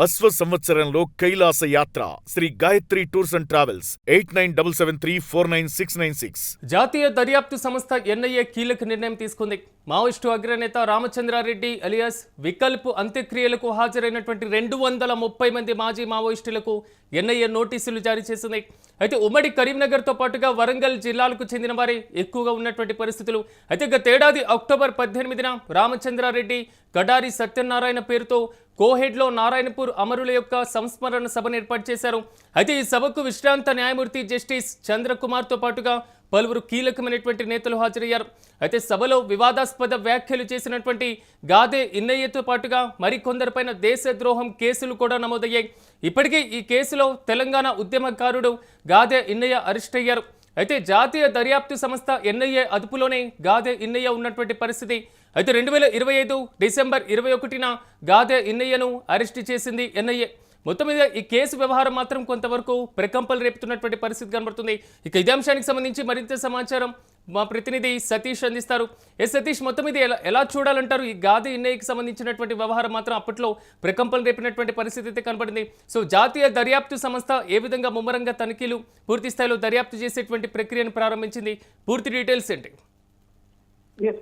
అశ్వ సంవత్సరంలో కైలాస యాత్ర Shri Gayatri tours and travels 8977349696. జాతీయ దర్యాప్తు సంస్థ ఎన్ఐఏ కీలక నిర్ణయం తీసుకుంది. మావోయిస్టు అగ్రనేత రామచంద్రారెడ్డి అలియాస్ వికల్ప్ అంత్యక్రియలకు హాజరైనటువంటి 230 మంది మాజీ మావోయిస్టులకు ఎన్ఐఏ నోటీసులు జారీ చేసింది. అయితే ఉమ్మడి కరీంనగర్తో పాటుగా వరంగల్ జిల్లాలకు చెందిన వారే ఎక్కువగా ఉన్నటువంటి పరిస్థితులు. అయితే గతేడాది అక్టోబర్ 18న రామచంద్రారెడ్డి కడారి సత్యనారాయణ పేరుతో కోహెడ్లో నారాయణపూర్ అమరుల యొక్క సంస్మరణ సభను ఏర్పాటు చేశారు. అయితే ఈ సభకు విశ్రాంత న్యాయమూర్తి జస్టిస్ చంద్రకుమార్తో పాటుగా పలువురు కీలకమైనటువంటి నేతలు హాజరయ్యారు. అయితే సభలో వివాదాస్పద వ్యాఖ్యలు చేసినటువంటి గాదే ఇన్నయ్యతో పాటుగా మరికొందరిపైన దేశద్రోహం కేసులు కూడా నమోదయ్యాయి. ఇప్పటికీ ఈ కేసులో తెలంగాణ ఉద్యమకారుడు గాదే ఇన్నయ్య అరెస్ట్ అయ్యారు. అయితే జాతీయ దర్యాప్తు సంస్థ ఎన్ఐఏ అదుపులోనే గాదే ఇన్నయ్య ఉన్నటువంటి పరిస్థితి. అయితే 2025 డిసెంబర్ 21న గాదే ఇన్నయ్యను అరెస్టు చేసింది ఎన్ఐఏ. మొత్తం మీద ఈ కేసు వ్యవహారం మాత్రం కొంతవరకు ప్రకంపలు రేపుతున్నటువంటి పరిస్థితి కనబడుతుంది. ఇక ఇదే అంశానికి సంబంధించి మరింత సమాచారం మా ప్రతినిధి సతీష్ అందిస్తారు. సతీష్, మొత్తం ఇది ఎలా చూడాలంటారు? ఈ గాదే ఇన్నయ్యకి సంబంధించినటువంటి వ్యవహారం మాత్రం అప్పట్లో ప్రకంపలు రేపినటువంటి పరిస్థితి అయితే కనబడింది. సో జాతీయ దర్యాప్తు సంస్థ ఏ విధంగా ముమ్మరంగా తనిఖీలు పూర్తి స్థాయిలో దర్యాప్తు చేసేటువంటి ప్రక్రియను ప్రారంభించింది? పూర్తి డీటెయిల్స్ ఏంటి?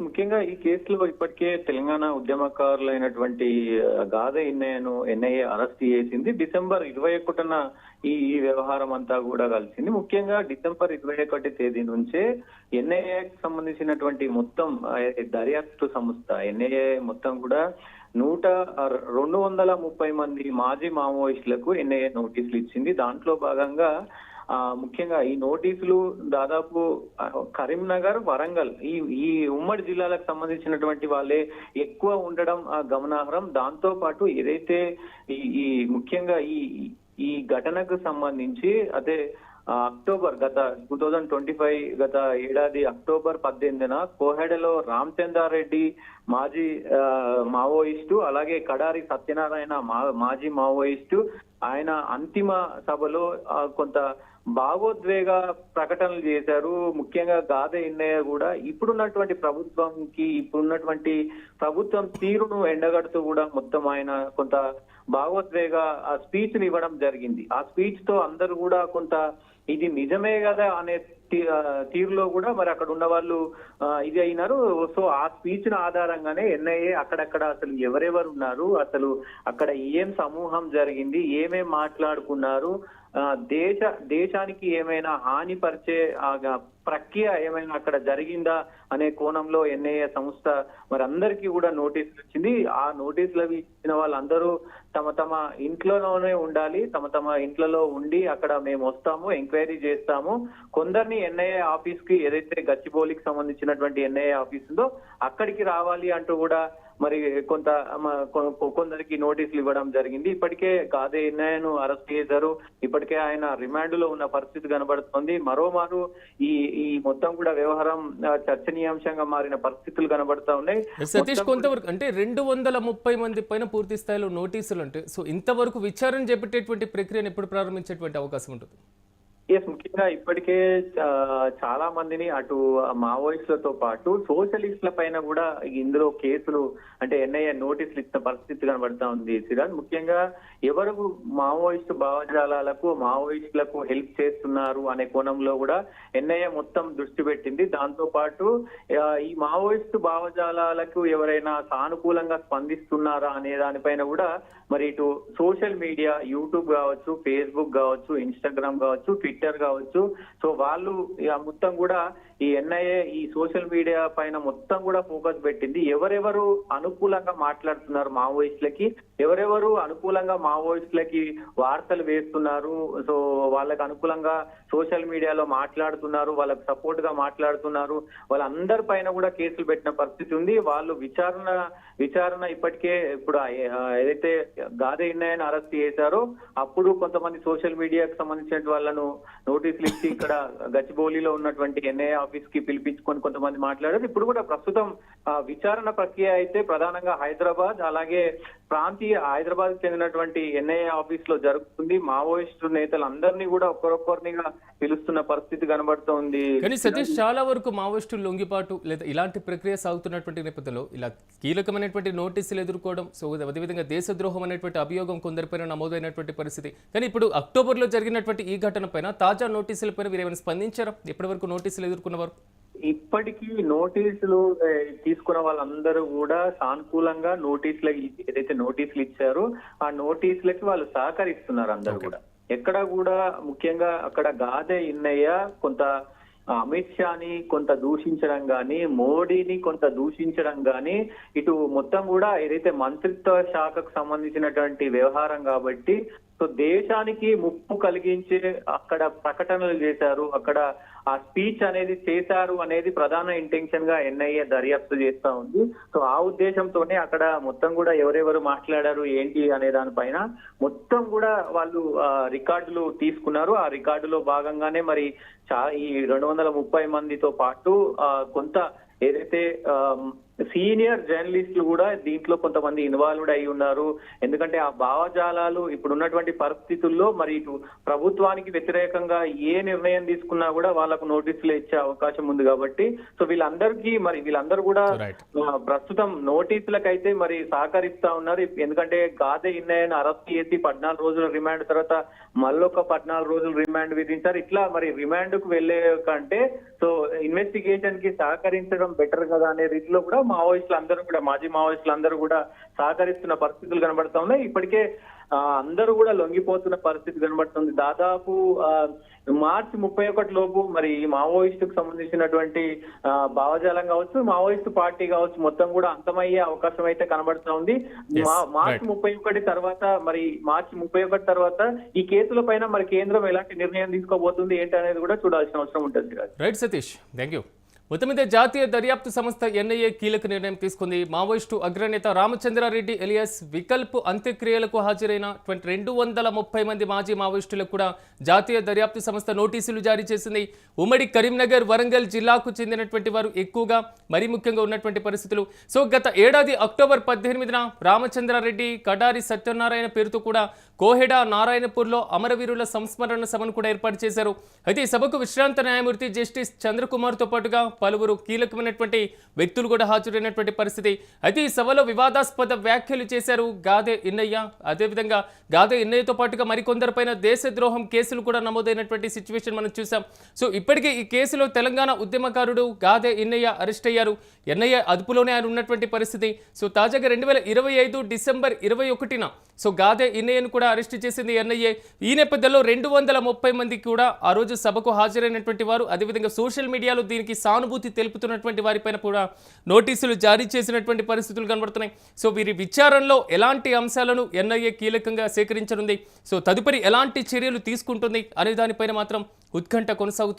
ముఖ్యంగా ఈ కేసులో ఇప్పటికే తెలంగాణ ఉద్యమకారులైనటువంటి గాదే ఇన్నయ్యను ఎన్ఐఏ అరెస్ట్ చేసింది. డిసెంబర్ 21న ఈ వ్యవహారం అంతా కూడా కలిసింది. ముఖ్యంగా డిసెంబర్ 21 తేదీ నుంచే ఎన్ఐఏకి సంబంధించినటువంటి మొత్తం దర్యాప్తు సంస్థ ఎన్ఐఏ మొత్తం కూడా 230 మంది మాజీ మావోయిస్టులకు ఎన్ఐఏ నోటీసులు ఇచ్చింది. దాంట్లో భాగంగా ముఖ్యంగా ఈ నోటీసులు దాదాపు కరీంనగర్, వరంగల్ ఈ ఉమ్మడి జిల్లాలకు సంబంధించినటువంటి వాళ్ళే ఎక్కువ ఉండడం గమనార్హం. దాంతో పాటు ఏదైతే ఈ ముఖ్యంగా ఈ ఘటనకు సంబంధించి అదే అక్టోబర్ గత 2025 గత ఏడాది అక్టోబర్ 18న కోహెడలో రామచంద్రారెడ్డి మాజీ మావోయిస్టు, అలాగే కడారి సత్యనారాయణ మాజీ మావోయిస్టు ఆయన అంతిమ సభలో కొంత భావోద్వేగ ప్రకటనలు చేశారు. ముఖ్యంగా గాదే ఇన్నయ్య కూడా ఇప్పుడున్నటువంటి ప్రభుత్వం తీరును ఎండగడుతూ కూడా మొత్తం ఆయన కొంత భావోద్వేగ స్పీచ్ ని ఇవ్వడం జరిగింది. ఆ స్పీచ్ తో అందరూ కూడా కొంత ఇది నిజమే కదా అనే తీరులో కూడా మరి అక్కడ ఉన్న వాళ్ళు ఇది అయినారు. సో ఆ స్పీచ్ ఆధారంగానే ఎన్ఐఏ అక్కడక్కడ అసలు ఎవరెవరు ఉన్నారు, అసలు అక్కడ ఏం సమూహం జరిగింది, ఏమేం మాట్లాడుకున్నారు, దేశానికి ఏమైనా హానిపరిచే ప్రక్రియ ఏమైనా అక్కడ జరిగిందా అనే కోణంలో ఎన్ఐఏ సంస్థ మరి అందరికీ కూడా నోటీసులు ఇచ్చింది. ఆ నోటీసులు ఇచ్చిన వాళ్ళందరూ తమ ఇంట్లోనే ఉండాలి, తమ ఇంట్లలో ఉండి అక్కడ మేము వస్తాము, ఎంక్వైరీ చేస్తాము, కొందరిని ఎన్ఐఏ ఆఫీస్ కి ఏదైతే గచ్చిబౌలికి సంబంధించినటువంటి ఎన్ఐఏ ఆఫీస్ ఉందో అక్కడికి రావాలి అంటూ కూడా మరి కొందరికి నోటీసులు ఇవ్వడం జరిగింది. ఇప్పటికే గాదే ఇన్నయ్యను అరెస్ట్ చేశారు. ఇప్పటికే ఆయన రిమాండ్ లో ఉన్న పరిస్థితి కనబడుతోంది. మరోమారు ఈ మొత్తం కూడా వ్యవహారం చర్చనీయాంశంగా మారిన పరిస్థితులు కనబడతా ఉన్నాయి. సతీష్, కొంతవరకు అంటే 230 మంది పైన పూర్తి స్థాయిలో నోటీసులు అంటే సో ఇంతవరకు విచారణ చేపట్టేటువంటి ప్రక్రియను ఎప్పుడు ప్రారంభించేటువంటి అవకాశం ఉంటుంది? ముఖ్యంగా ఇప్పటికే చాలా మందిని అటు మావోయిస్టులతో పాటు సోషలిస్టుల పైన కూడా ఇందులో కేసులు అంటే ఎన్ఐఏ నోటీసులు ఇచ్చిన పరిస్థితి కనబడతా ఉంది సిరాజ్. ముఖ్యంగా ఎవరు మావోయిస్టు భావజాలాలకు మావోయిస్టులకు హెల్ప్ చేస్తున్నారు అనే కోణంలో కూడా ఎన్ఐఏ మొత్తం దృష్టి పెట్టింది. దాంతో పాటు ఈ మావోయిస్టు భావజాలాలకు ఎవరైనా సానుకూలంగా స్పందిస్తున్నారా అనే దానిపైన కూడా మరి ఇటు సోషల్ మీడియా, యూట్యూబ్ కావచ్చు, ఫేస్బుక్ కావచ్చు, ఇన్స్టాగ్రామ్ కావచ్చు, ట్విట్టర్ కావచ్చు, సో వాళ్ళు మొత్తం కూడా ఈ ఎన్ఐఏ ఈ సోషల్ మీడియా పైన మొత్తం కూడా ఫోకస్ పెట్టింది. ఎవరెవరు అనుకూలంగా మాట్లాడుతున్నారు మావోయిస్టులకి, ఎవరెవరు అనుకూలంగా మావోయిస్టులకి వార్తలు వేస్తున్నారు, సో వాళ్ళకి అనుకూలంగా సోషల్ మీడియాలో మాట్లాడుతున్నారు, వాళ్ళకి సపోర్ట్ గా మాట్లాడుతున్నారు, వాళ్ళందరి పైన కూడా కేసులు పెట్టిన పరిస్థితి ఉంది. వాళ్ళు విచారణ ఇప్పటికే ఇప్పుడు ఏదైతే గాదే ఇన్నయ్యను అరెస్ట్ చేశారో అప్పుడు కొంతమంది సోషల్ మీడియాకు సంబంధించిన వాళ్ళను నోటీసులు ఇచ్చి ఇక్కడ గచ్చిబౌలిలో ఉన్నటువంటి ఎన్ఐఏ ఆఫీస్ కి పిలిపించుకొని కొంతమంది మాట్లాడారు. ఇప్పుడు కూడా ప్రస్తుతం విచారణ ప్రక్రియ అయితే ప్రధానంగా హైదరాబాద్, అలాగే ప్రాంతీయ హైదరాబాద్ చెందినటువంటి ఎన్ఐఏ ఆఫీస్ లో జరుగుతుంది. మావోయిస్టు నేతలందరినీ కూడా ఒక్కొక్కరినిగా పిలుస్తున్న పరిస్థితి కనబడుతోంది. కానీ సతీష్, చాలా వరకు మావోయిస్టులు లొంగిపాటు లేదా ఇలాంటి ప్రక్రియ సాగుతున్నటువంటి నేపథ్యంలో ఇలా కీలకమైనటువంటి నోటీసులు ఎదుర్కోవడం, సో అదేవిధంగా దేశద్రోహం అనేటువంటి అభియోగం కొందరిపైన నమోదైనటువంటి పరిస్థితి. కానీ ఇప్పుడు అక్టోబర్లో జరిగినటువంటి ఈ ఘటన పైన, తాజా నోటీసులపైన వీరేమైనా స్పందించారా? ఎప్పటి వరకు నోటీసులు ఎదుర్కొన్నవారు? ఇప్పటికీ నోటీసులు తీసుకున్న వాళ్ళందరూ కూడా సానుకూలంగా ఏదైతే నోటీసులు ఇచ్చారో ఆ నోటీసులకి వాళ్ళు సహకరిస్తున్నారు అందరూ కూడా. ఎక్కడ కూడా ముఖ్యంగా అక్కడ గాదె ఇన్నయ్య కొంత అమిత్ షాని కొంత దూషించడం గాని, మోడీని కొంత దూషించడం గాని, ఇటు మొత్తం కూడా ఏదైతే మంత్రిత్వ శాఖకు సంబంధించినటువంటి వ్యవహారం కాబట్టి సో దేశానికి ముప్పు కలిగించే అక్కడ ప్రకటనలు చేశారు, అక్కడ ఆ స్పీచ్ అనేది చేశారు అనేది ప్రధాన ఇంటెన్షన్ గా ఎన్ఐఏ దర్యాప్తు చేస్తా ఉంది. సో ఆ ఉద్దేశంతోనే అక్కడ మొత్తం కూడా ఎవరెవరు మాట్లాడారు ఏంటి అనే దానిపైన మొత్తం కూడా వాళ్ళు రికార్డులు తీసుకున్నారు. ఆ రికార్డులో భాగంగానే మరి ఈ 230 మందితో పాటు కొంత ఏదైతే సీనియర్ జర్నలిస్టులు కూడా దీంట్లో కొంతమంది ఇన్వాల్వ్డ్ అయి ఉన్నారు. ఎందుకంటే ఆ భావజాలాలు ఇప్పుడున్నటువంటి పరిస్థితుల్లో మరి ఇటు ప్రభుత్వానికి వ్యతిరేకంగా ఏ నిర్ణయం తీసుకున్నా కూడా వాళ్ళకు నోటీసులు ఇచ్చే అవకాశం ఉంది కాబట్టి సో వీళ్ళందరూ కూడా ప్రస్తుతం నోటీసులకైతే మరి సహకరిస్తా ఉన్నారు. ఎందుకంటే గాదె ఇన్నయ్యను అరెస్ట్ చేసి 14 రోజుల రిమాండ్ తర్వాత మళ్ళొక 14 రోజులు రిమాండ్ విధించారు. ఇట్లా మరి రిమాండ్ కు వెళ్లే కంటే సో ఇన్వెస్టిగేషన్ కి సహకరించడం బెటర్ కదా అనే రీతిలో కూడా మాజీ మావోయిస్టులు అందరూ కూడా సహకరిస్తున్న పరిస్థితులు కనబడతా ఉన్నాయి. ఇప్పటికే అందరూ కూడా లొంగిపోతున్న పరిస్థితి కనబడుతుంది. దాదాపు మార్చి 31 లోపు మరి ఈ మావోయిస్టుకు సంబంధించినటువంటి భావజాలం కావచ్చు, మావోయిస్టు పార్టీ కావచ్చు, మొత్తం కూడా అంతమయ్యే అవకాశం అయితే కనబడుతా ఉంది. మార్చి 31 తర్వాత మార్చి 31 తర్వాత ఈ కేసుల పైన మరి కేంద్రం ఎలాంటి నిర్ణయం తీసుకోబోతుంది ఏంటి అనేది కూడా చూడాల్సిన అవసరం ఉంటుంది. Right Satish, thank you. మొత్తం మీద జాతీయ దర్యాప్తు సంస్థ ఎన్ఐఏ కీలక నిర్ణయం తీసుకుంది. మావోయిస్టు అగ్రనేత రామచంద్రారెడ్డి ఎలియాస్ వికల్ప్ అంత్యక్రియలకు హాజరైన 230 మంది మాజీ మావోయిస్టులకు కూడా జాతీయ దర్యాప్తు సంస్థ నోటీసులు జారీ చేసింది. ఉమ్మడి కరీంనగర్, వరంగల్ జిల్లాకు చెందినటువంటి వారు ఎక్కువగా మరీ ముఖ్యంగా ఉన్నటువంటి పరిస్థితులు. సో గత ఏడాది అక్టోబర్ 18న రామచంద్రారెడ్డి, కడారి సత్యనారాయణ పేరుతో కూడా కోహెడా, నారాయణపూర్లో అమరవీరుల సంస్మరణ సభను కూడా ఏర్పాటు చేశారు. అయితే ఈ సభకు విశ్రాంత న్యాయమూర్తి జస్టిస్ చంద్రకుమార్తో పాటుగా పలువురు కీలకమైనటువంటి వ్యక్తులు కూడా హాజరైనటువంటి పరిస్థితి. అయితే ఈ సభలో వివాదాస్పద వ్యాఖ్యలు చేశారు గాదె ఇన్నయ్య. అదేవిధంగా గాదె ఇన్నయ్యతో పాటుగా మరికొందరిపైన దేశద్రోహం కేసులు కూడా నమోదైనటువంటి సిచ్యువేషన్ మనం చూసాం. సో ఇప్పటికే ఈ కేసులో తెలంగాణ ఉద్యమకారుడు గాదె ఇన్నయ్య అరెస్ట్ అయ్యారు. ఎన్ఐఏ అదుపులోనే ఆయన ఉన్నటువంటి పరిస్థితి. సో తాజాగా 2025 డిసెంబర్ 21న సో గాదె ఇన్నయ్యను కూడా అరెస్ట్ చేసింది ఎన్ఐఏ. ఈ నేపథ్యంలో 230 మంది కూడా ఆ రోజు సభకు హాజరైనటువంటి వారు, అదేవిధంగా సోషల్ మీడియాలో దీనికి సానుభూతి తెలుపుతున్నటువంటి వారిపైన కూడా నోటీసులు జారీ చేసినటువంటి పరిస్థితులు కనబడుతున్నాయి. సో వీరి విచారణలో ఎలాంటి అంశాలను ఎన్ఐఏ కీలకంగా సేకరించనుంది, సో తదుపరి ఎలాంటి చర్యలు తీసుకుంటుంది అనే దానిపైన మాత్రం ఉత్కంఠ కొనసాగుతుంది.